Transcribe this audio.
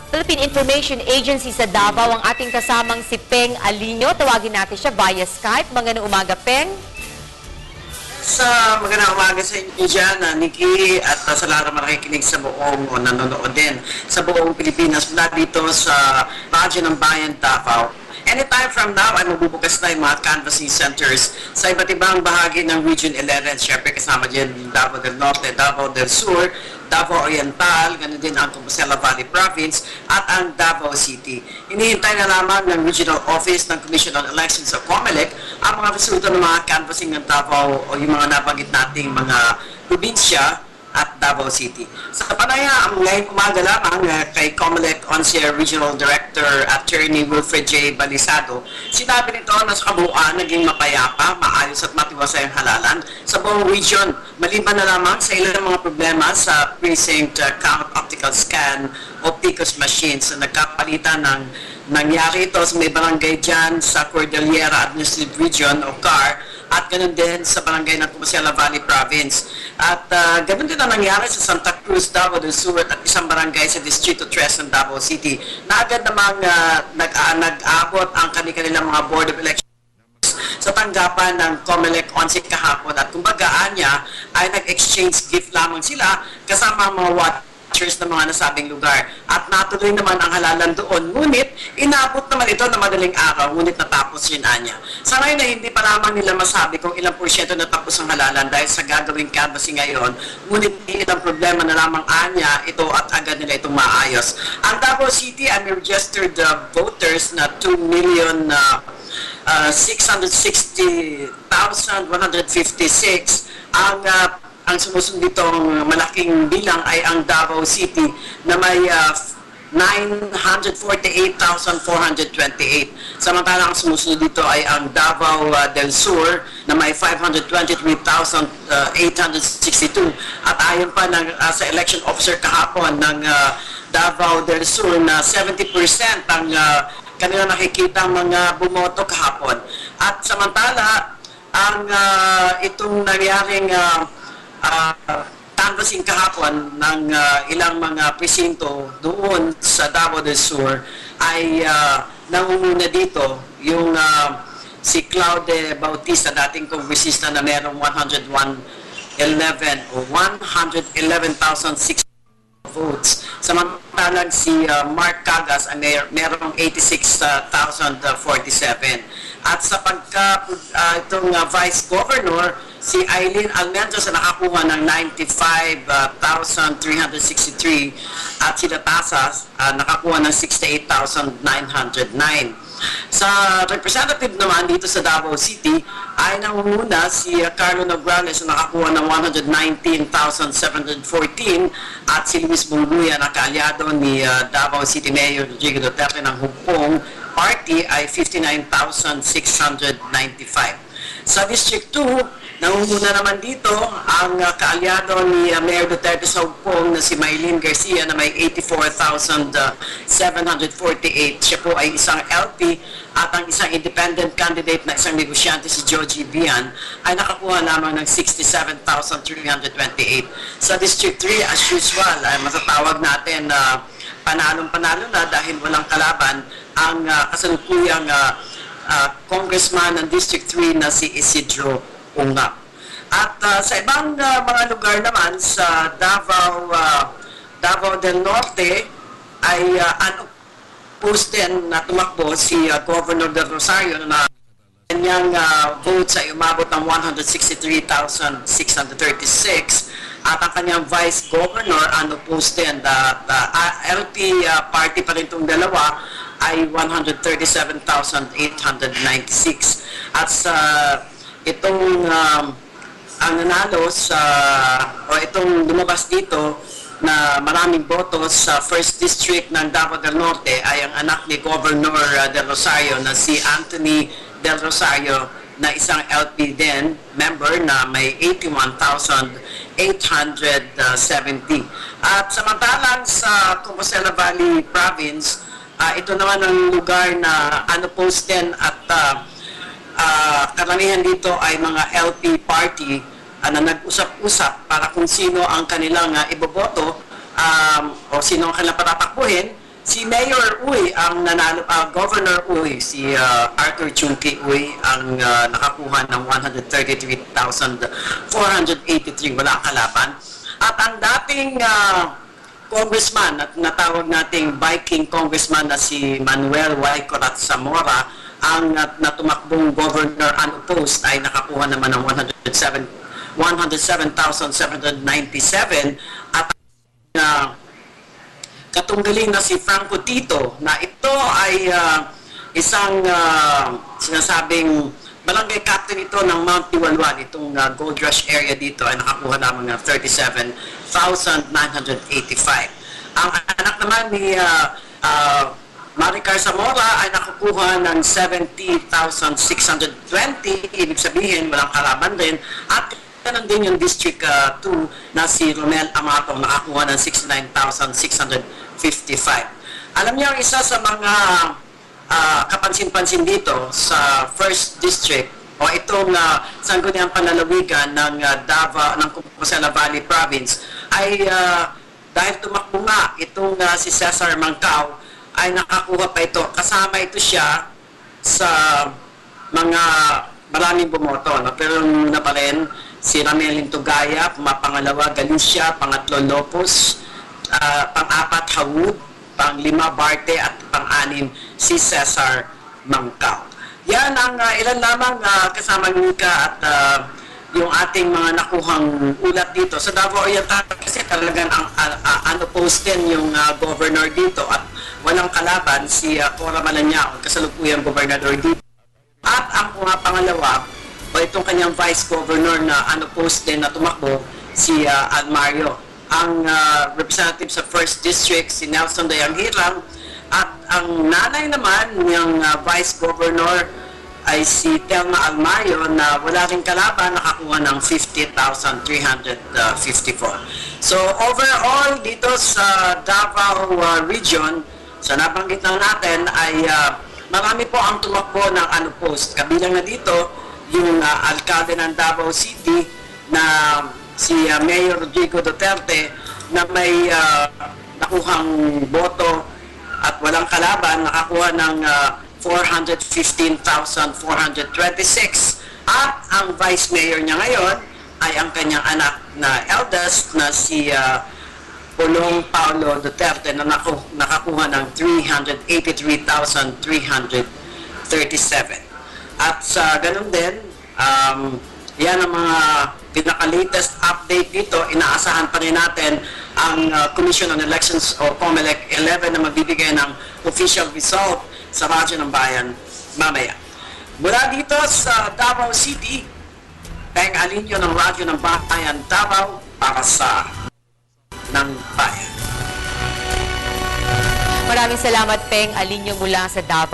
Philippine Information Agency sa Davao ang ating kasamang si Peng Alinio. Tawagin natin siya via Skype. Magandang umaga, Peng. Magandang umaga sa inyo dyan, Nikki, at sa lahat ng makikinig sa buong o nanonood din sa buong Pilipinas mula dito sa Radyo ng Bayan, Davao. Anytime from now ay magbubukas na yung mga canvassing centers sa iba't ibang bahagi ng Region 11. Siyempre kasama dyan Davao del Norte, Davao del Sur, Davao Oriental, ganun din ang Compostela Valley Province at ang Davao City. Hinihintay na lamang ng Regional Office ng Commission on Elections sa COMELEC ang mga resulta ng mga canvassing ng Davao o yung mga nabanggit nating mga probinsya at Davao City. Sa panaya, ngayong umaga lamang kay COMELEC On-Sir Regional Director Attorney Wilfred J. Balisado, sinabi nito na sa kabuuan naging mapayapa, maayos at matiwasay ang halalan sa buong region. Maliban na lamang sa ilang mga problema sa precinct count optical scan o PICOS machines na nagkapalitan ng nangyari ito sa may barangay dyan sa Cordillera Administrative Region o CAR at ganun din sa barangay ng Compostela Valley Province. At ganun din ang nangyari sa Santa Cruz, Davao del Sur at isang barangay sa Distrito 3 ng Davao City na agad namang nag-abot ang kanilang mga Board of Elections sa tanggapan ng COMELEC 11 kahapon at kumbaga niya ay nag-exchange gift lamang sila kasama ang mga watchers ng mga nasabing lugar at natuloy naman ang halalan doon, ngunit inabot naman ito na madaling araw, ngunit natapos yun anya. Sa ngayon na hindi pa lamang nila masabi kung ilang porsyento natapos ang halalan dahil sa gagawing canvassing ngayon, ngunit ilang problema na lamang anya ito at agad nila itong maayos. Ang Davao City ay may registered voters na 2,660,156. Ang sumusunod ditong malaking bilang ay ang Davao City na may 948,428. Samantalang ang sumusunod dito ay ang Davao del Sur na may 523,862. At ayon pa sa election officer kahapon ng Davao del Sur na 70% ang kanila nakikita mga bumoto kahapon. At samantala, ang itong nangyaring canvassing kahapon ng ilang mga presinto doon sa Davao del Sur ay nangunguna dito yung si Claude Bautista, dating kongresista na merong 111,600 votes. Samantalang si Mark Cagas ay merong 86,047. At sa itong Vice Governor, si Eileen Almentos na nakakuha ng 95,363 at si Latasas nakakuha ng 68,909. Sa representative naman dito sa Davao City ay nangunguna si Carlo Nograles na nakakuha ng 119,714 at si Luis Bunguya na kaalyado ni Davao City Mayor Rodrigo Duterte ng Hugpong Party ay 59,695. Sa District 2, nangunguna naman dito ang kaalyado ni Mayor Duterte sa Hugpong na si Maylene Garcia na may 84,748. Siya po ay isang LP at ang isang independent candidate na isang negosyante si Joji Bian ay nakakuha lamang ng 67,328. Sa District 3, as usual, ay matatawag natin na panalong-panalo na dahil walang kalaban ang kasalukuyang congressman ng District 3 na si Isidro Ungap. At sa ibang mga lugar naman sa Davao del Norte ay post din na tumakbo si Governor Del Rosario na kanyang votes ay umabot ng 163,636 at ang kanyang Vice Governor post din LP party pa rin itong dalawa ay 137,896 at sa itong ang nanalo o itong lumabas dito na maraming botos sa First District ng Davao del Norte ay ang anak ni Governor Del Rosario na si Anthony Del Rosario na isang LP din member na may 81,870. At samantalang sa Compostela Valley Province, ito naman ang lugar na post din at karamihan dito ay mga LP party na nag-usap-usap para kung sino ang kanilang iboboto o sino ang kanilang patatakbuhin, si Mayor Uy ang nanalo, Governor Uy, si Arthur Chunky Uy ang nakakuha ng 133,483, wala kalaban. At ang dating congressman at natawag nating Viking congressman na si Manuel Y. Corat Zamora ang natumakbong governor unopposed ay nakakuha naman ng 107,797 at katunggaling na si Franco Tito na ito ay isang sinasabing barangay captain ito ng Mount Tiwalwan, itong Gold Rush area dito ay nakakuha lamang ng 37,985. Ang anak naman ni Maricar Zamora ay nakakuha ng 70,620, ibig sabihin walang kalaban din. At ganun din yung District 2 na si Romel Amatong nakakuha ng 69,655. Alam niyo, ang isa sa mga kapansin-pansin dito sa 1st District o itong sangguniang panlalawigan ng Davao, ng Compostela Valley Province ay dahil tumakbo nga itong si Cesar Mancao ay nakakuha pa ito. Kasama ito siya sa mga maraming bumoto. No? Pero na pa rin si Ramelin Tugaya, pangalawa Galicia, pangatlo Lopos, pang-apat Hawud, pang-lima Barte at pang-anim si Cesar Mancao. Yan ang ilan lamang kasama Nika at yung ating mga nakuhang ulat dito. Sa Davao Oriental kasi talagang unopposed din yung governor dito at walang kalaban si Cora Malanyao, kasalukuyang gobernador dito. At ang pangalawa, o itong kanyang vice governor na unopposed din na tumakbo, si Almario. Ang representative sa 1st District, si Nelson Dayanghirang, at ang nanay naman ng vice governor ay si Telma Almario na wala ring kalaban, nakakuha ng 50,354. So overall dito sa Davao region, sa nabanggit lang natin ay marami po ang tumakbo ng unopposed. Kabilang na dito yung alkalde ng Davao City na si Mayor Rodrigo Duterte na may nakuhang boto at walang kalaban, nakakuha ng 415,426. At ang vice mayor niya ngayon ay ang kanyang anak na eldest na si Pulong Paulo Duterte na nakakuha ng 383,337. At sa ganun din, yan ang mga pinaka-latest update dito. Inaasahan pa rin natin ang Commission on Elections o COMELEC 11 na magbibigay ng official result sa Radyo ng Bayan mamaya. Mula dito sa Davao City, Peng Alinio ng Radyo ng Bayan Davao para sa ng Bayan. Maraming salamat, Peng Alinio mula sa Davao.